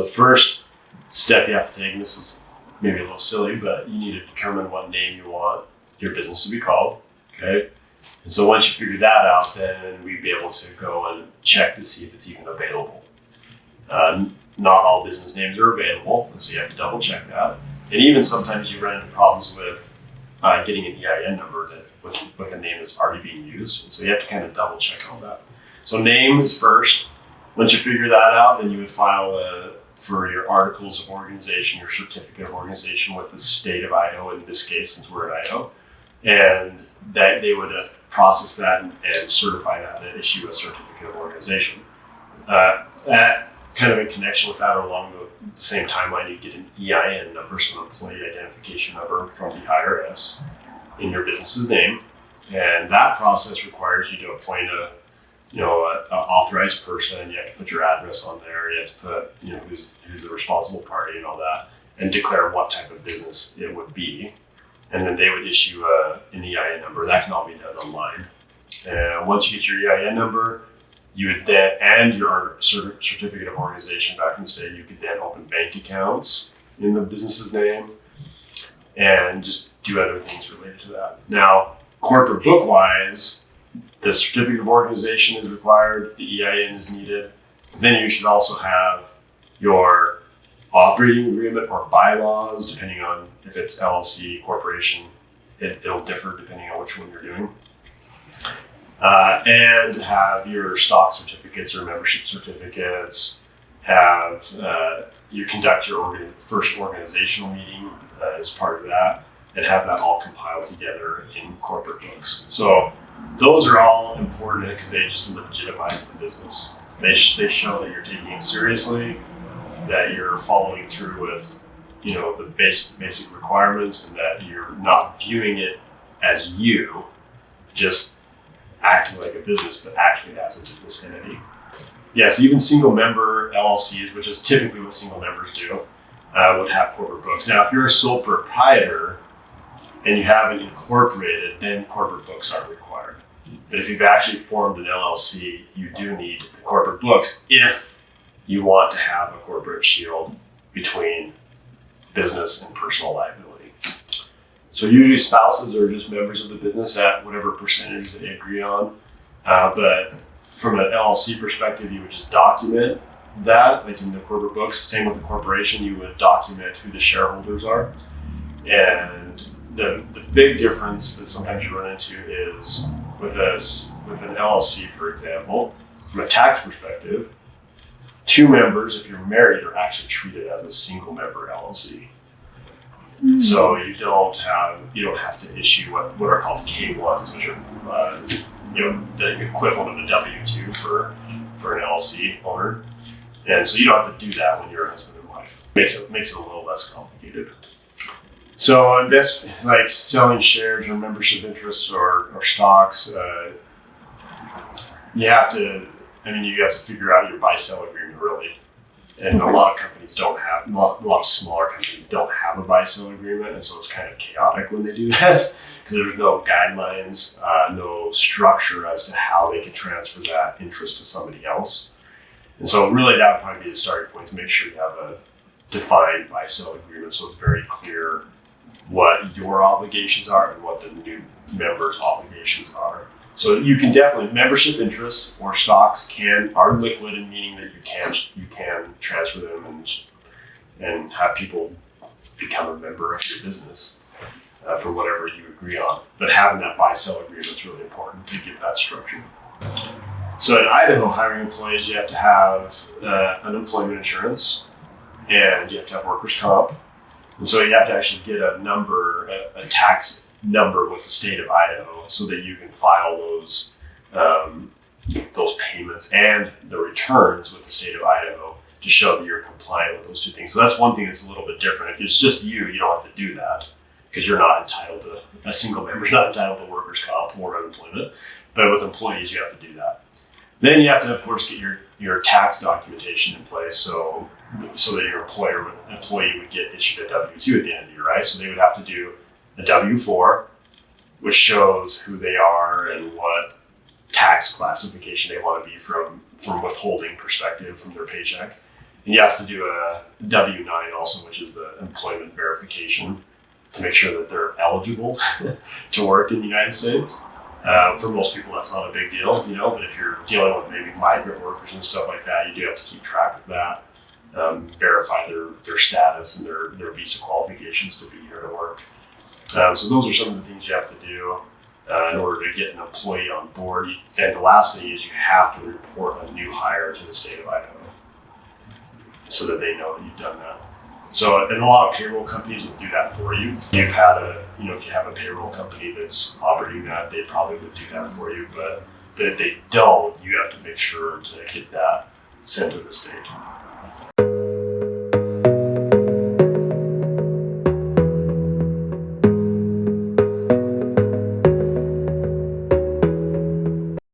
the first step you have to take, and this is maybe a little silly, but you need to determine what name you want your business to be called. Okay. And so once you figure that out, then we'd be able to go and check to see if it's even available. Not all business names are available, and so you have to double check that. And even sometimes you run into problems with getting an EIN number with a name that's already being used. And so you have to kind of double check all that. So name is first. Once you figure that out, then you would file for your articles of organization, your certificate of organization with the state of Idaho, in this case, since we're in Idaho. And that they would process that and certify that and issue a certificate of organization. That kind of in connection with that, or along the same timeline, you get an EIN number, so an employee identification number from the IRS in your business's name. And that process requires you to appoint a authorized person. You have to put your address on there. You have to put, who's the responsible party and all that, and declare what type of business it would be. And then they would issue an EIN number. That can all be done online. And once you get your EIN number, you would then, and your certificate of organization back in the state, you could then open bank accounts in the business's name and just do other things related to that. Now, corporate book-wise, the certificate of organization is required, the EIN is needed. Then you should also have your operating agreement or bylaws, depending on if it's LLC, corporation. It'll differ depending on which one you're doing. And have your stock certificates or membership certificates. You conduct your first organizational meeting as part of that, and have that all compiled together in corporate books. So those are all important because they just legitimize the business. They show that you're taking it seriously, that you're following through with, the basic requirements, and that you're not viewing it as you just acting like a business, but actually as a business entity. Yeah, so even single member LLCs, which is typically what single members do, would have corporate books. Now, if you're a sole proprietor and you haven't incorporated, then corporate books aren't required. But if you've actually formed an LLC, you do need the corporate books if you want to have a corporate shield between business and personal liability. So usually spouses are just members of the business at whatever percentage they agree on. But from an LLC perspective, you would just document that, like in the corporate books. Same with the corporation, you would document who the shareholders are. And the big difference that sometimes you run into is with an LLC, for example, from a tax perspective, two members, if you're married, are actually treated as a single member LLC. Mm-hmm. So you don't have to issue what are called K1s, which are the equivalent of a W-2 for an LLC owner. And so you don't have to do that when you're a husband and wife. Makes it a little less complicated. So like selling shares or membership interests or stocks, you have to figure out your buy-sell agreement really. And a lot of companies a lot of smaller companies don't have a buy-sell agreement, and so it's kind of chaotic when they do that because there's no guidelines, no structure as to how they can transfer that interest to somebody else. And so really that would probably be the starting point, to make sure you have a defined buy-sell agreement so it's very clear what your obligations are and what the new members' obligations are. So you can definitely, membership interests or stocks are liquid, in meaning that you can transfer them and have people become a member of your business for whatever you agree on. But having that buy-sell agreement is really important to give that structure. So in Idaho, hiring employees, you have to have unemployment insurance, and you have to have workers' comp. And so you have to actually get a tax number with the state of Idaho so that you can file those payments and the returns with the state of Idaho to show that you're compliant with those two things. So that's one thing that's a little bit different. If it's just you don't have to do that because you're not entitled to, a single member is not entitled to workers' comp or unemployment. But with employees, you have to do that. Then you have to, of course, get your tax documentation in place so that your employee would get issued a W-2 at the end of the year, right? So they would have to do a W-4, which shows who they are and what tax classification they want to be from withholding perspective from their paycheck. And you have to do a W-9 also, which is the employment verification to make sure that they're eligible to work in the United States. For most people, that's not a big deal, but if you're dealing with maybe migrant workers and stuff like that, you do have to keep track of that, verify their status and their visa qualifications to be here to work. So those are some of the things you have to do in order to get an employee on board. And the last thing is you have to report a new hire to the state of Idaho so that they know that you've done that. So, and a lot of payroll companies will do that for you. If you have a payroll company that's operating that, they probably would do that for you. But if they don't, you have to make sure to get that sent to the state.